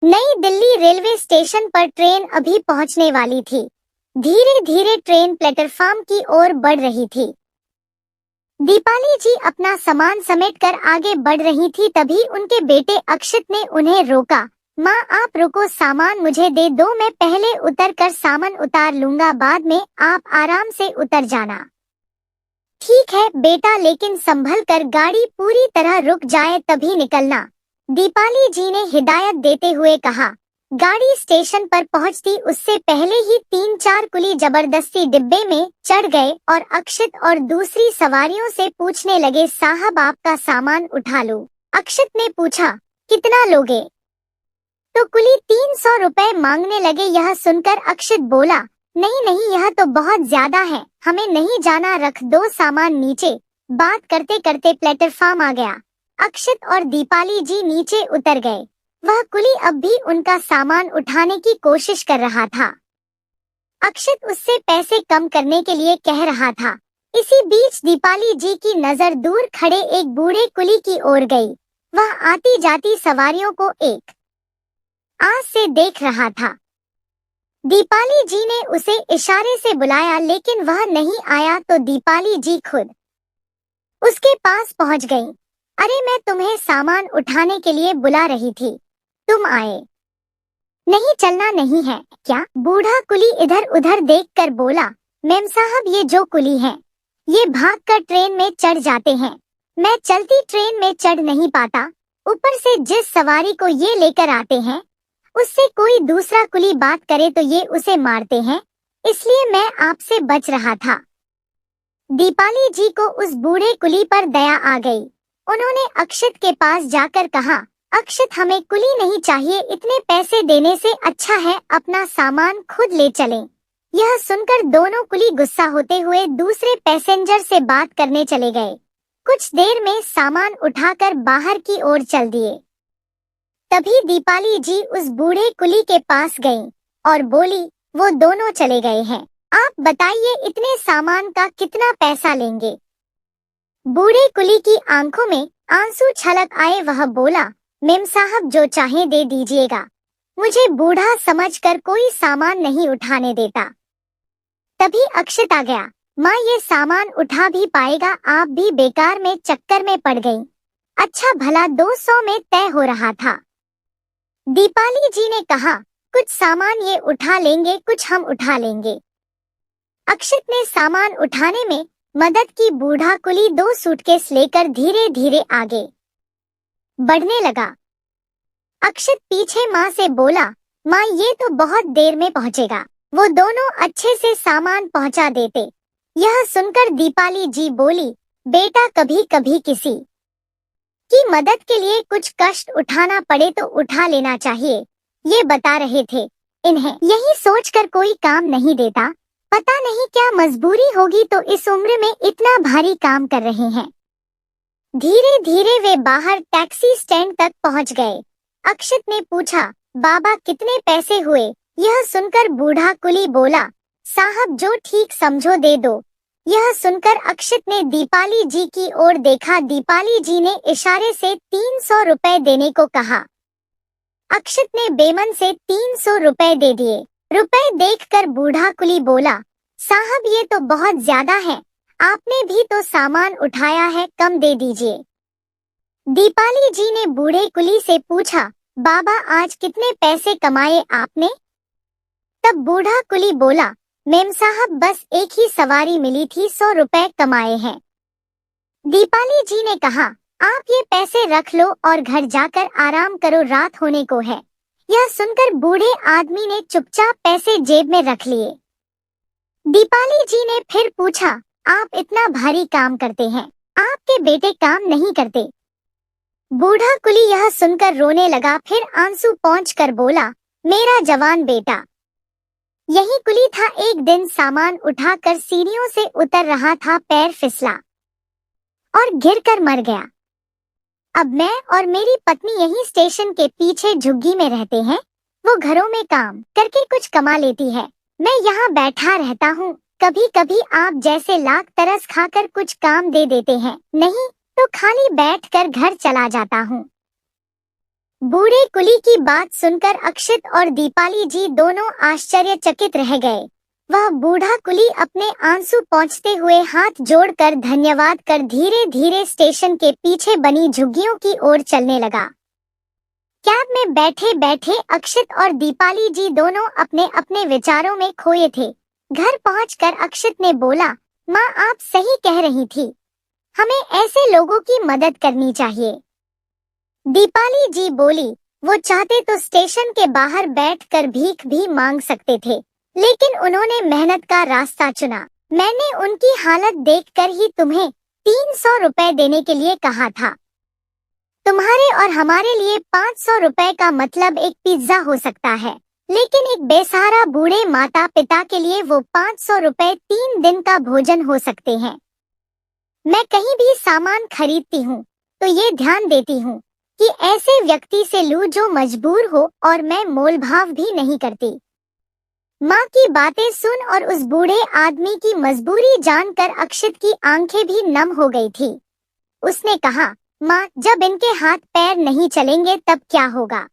नई Delhi railway station पर train अभी पहुंचने वाली थी। धीरे धीरे ट्रेन प्लेटफॉर्म की ओर बढ़ रही थी। दीपाली जी अपना सामान समेटकर आगे बढ़ रही थी, तभी उनके बेटे अक्षत ने उन्हें रोका। माँ, आप रुको, सामान मुझे दे दो, मैं पहले उतर कर सामान उतार लूंगा, बाद में आप आराम से उतर जाना। ठीक है बेटा, लेकिन संभल कर, गाड़ी पूरी तरह रुक जाए तभी निकलना, दीपाली जी ने हिदायत देते हुए कहा। गाड़ी स्टेशन पर पहुंचती उससे पहले ही 3-4 कुली जबरदस्ती डिब्बे में चढ़ गए और अक्षत और दूसरी सवारियों से पूछने लगे, साहब आपका सामान उठा लो। अक्षत ने पूछा, कितना लोगे? तो कुली 300 रुपए मांगने लगे। यह सुनकर अक्षत बोला, नहीं नहीं, यह तो बहुत ज्यादा है, हमें नहीं जाना, रख दो सामान नीचे। बात करते करते प्लेटफॉर्म आ गया। अक्षत और दीपाली जी नीचे उतर गए। वह कुली अब भी उनका सामान उठाने की कोशिश कर रहा था। अक्षत उससे पैसे कम करने के लिए कह रहा था। इसी बीच दीपाली जी की नजर दूर खड़े एक बूढ़े कुली की ओर गई। वह आती जाती सवारियों को एक आस से देख रहा था। दीपाली जी ने उसे इशारे से बुलाया, लेकिन वह नहीं आया तो दीपाली जी खुद उसके पास पहुंच गई। अरे, मैं तुम्हें सामान उठाने के लिए बुला रही थी, तुम आए नहीं, चलना नहीं है क्या? बूढ़ा कुली इधर उधर देखकर बोला, मेम साहब, ये जो कुली हैं, ये भागकर ट्रेन में चढ़ जाते हैं। मैं चलती ट्रेन में चढ़ नहीं पाता, ऊपर से जिस सवारी को ये लेकर आते हैं, उससे कोई दूसरा कुली बात करे तो ये उसे मारते हैं, इसलिए मैं आपसे बच रहा था। दीपाली जी को उस बूढ़े कुली पर दया आ गई। उन्होंने अक्षत के पास जाकर कहा, अक्षत, हमें कुली नहीं चाहिए, इतने पैसे देने से अच्छा है अपना सामान खुद ले चलें। यह सुनकर दोनों कुली गुस्सा होते हुए दूसरे पैसेंजर से बात करने चले गए। कुछ देर में सामान उठाकर बाहर की ओर चल दिए। तभी दीपाली जी उस बूढ़े कुली के पास गईं और बोली, वो दोनों चले गए हैं, आप बताइए इतने सामान का कितना पैसा लेंगे? बूढ़े कुली की आंखों में आंसू छलक आए। वह बोला, मेम साहब, जो चाहे दे दीजिएगा, मुझे बूढ़ा समझकर कोई सामान नहीं उठाने देता। तभी अक्षत आ गया। माँ, ये सामान उठा भी पाएगा? आप भी बेकार में चक्कर में पड़ गईं। अच्छा भला 200 में तय हो रहा था। दीपाली जी ने कहा, कुछ सामान ये उठा लेंगे, कुछ हम उठा लेंगे। अक्षत ने सामान उठाने में मदद की। बूढ़ा कुली 2 सूटकेस लेकर धीरे धीरे आगे बढ़ने लगा। अक्षत पीछे माँ से बोला, माँ, ये तो बहुत देर में पहुँचेगा। वो दोनों अच्छे से सामान पहुँचा देते। यह सुनकर दीपाली जी बोली, बेटा, कभी कभी किसी की मदद के लिए कुछ कष्ट उठाना पड़े तो उठा लेना चाहिए। ये बता रहे थे, इन्हें यही सोचकर कोई काम नहीं देता, पता नहीं क्या मजबूरी होगी तो इस उम्र में इतना भारी काम कर रहे हैं। धीरे धीरे वे बाहर टैक्सी स्टैंड तक पहुंच गए। अक्षत ने पूछा, बाबा, कितने पैसे हुए? यह सुनकर बूढ़ा कुली बोला, साहब, जो ठीक समझो दे दो। यह सुनकर अक्षत ने दीपाली जी की ओर देखा। दीपाली जी ने इशारे से 300 रुपए देने को कहा। अक्षत ने बेमन से 300 रुपए दे दिए। रुपए देखकर बूढ़ा कुली बोला, साहब, ये तो बहुत ज्यादा है, आपने भी तो सामान उठाया है, कम दे दीजिए। दीपाली जी ने बूढ़े कुली से पूछा, बाबा, आज कितने पैसे कमाए आपने? तब बूढ़ा कुली बोला, मेम साहब, बस एक ही सवारी मिली थी, 100 रुपए कमाए हैं। दीपाली जी ने कहा, आप ये पैसे रख लो और घर जाकर आराम करो, रात होने को है। यह सुनकर बूढ़े आदमी ने चुपचाप पैसे जेब में रख लिए। दीपाली जी ने फिर पूछा, आप इतना भारी काम करते हैं, आपके बेटे काम नहीं करते? बूढ़ा कुली यह सुनकर रोने लगा, फिर आंसू पोंछकर बोला, मेरा जवान बेटा। यही कुली था। एक दिन सामान उठाकर सीढ़ियों से उतर रहा था, पैर फिसला और गिरकर मर गया। अब मैं और मेरी पत्नी यही स्टेशन के पीछे झुग्गी में रहते हैं। वो घरों में काम करके कुछ कमा लेती है, मैं यहाँ बैठा रहता हूँ। कभी कभी आप जैसे लाख तरस खाकर कुछ काम दे देते हैं, नहीं तो खाली बैठकर घर चला जाता हूँ। बूढ़े कुली की बात सुनकर अक्षित और दीपाली जी दोनों आश्चर्यचकित रह गए। वह बूढ़ा कुली अपने आंसू पोंछते हुए हाथ जोड़कर धन्यवाद कर धीरे धीरे स्टेशन के पीछे बनी झुग्गियों की ओर चलने लगा। कैब में बैठे बैठे अक्षित और दीपाली जी दोनों अपने अपने विचारों में खोए थे। घर पहुंचकर अक्षित ने बोला, माँ आप सही कह रही थी, हमें ऐसे लोगों की मदद करनी चाहिए। दीपाली जी बोली, वो चाहते तो स्टेशन के बाहर बैठकर भीख भी मांग सकते थे, लेकिन उन्होंने मेहनत का रास्ता चुना। मैंने उनकी हालत देखकर ही तुम्हें 300 रुपए देने के लिए कहा था। तुम्हारे और हमारे लिए 500 रुपए का मतलब एक पिज्जा हो सकता है, लेकिन एक बेसहारा बूढ़े माता पिता के लिए वो 500 रुपए 3 दिन का भोजन हो सकते हैं। मैं कहीं भी सामान खरीदती हूँ तो ये ध्यान देती हूँ कि ऐसे व्यक्ति से लूं जो मजबूर हो, और मैं मोलभाव भी नहीं करती। माँ की बातें सुन और उस बूढ़े आदमी की मजबूरी जानकर अक्षित की आंखें भी नम हो गई थी। उसने कहा, माँ जब इनके हाथ पैर नहीं चलेंगे तब क्या होगा?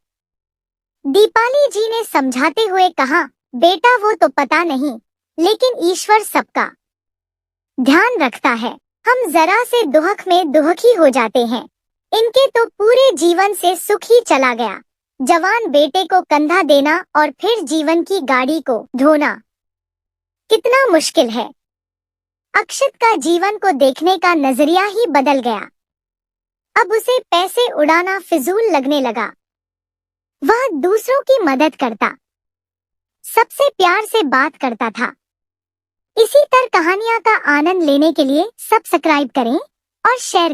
दीपाली जी ने समझाते हुए कहा, बेटा वो तो पता नहीं, लेकिन ईश्वर सबका ध्यान रखता है। हम जरा से दुहक में दुहकी हो जाते हैं। इनके तो पूरे जीवन से सुख ही चला गया। जवान बेटे को कंधा देना और फिर जीवन की गाड़ी को ढोना कितना मुश्किल है। अक्षित का जीवन को देखने का नजरिया ही बदल गया। अब उसे पैसे उड़ाना फिजूल लगने लगा। वह दूसरों की मदद करता, सबसे प्यार से बात करता था। इसी तरह कहानियां का आनंद लेने के लिए सब्सक्राइब करें और शेयर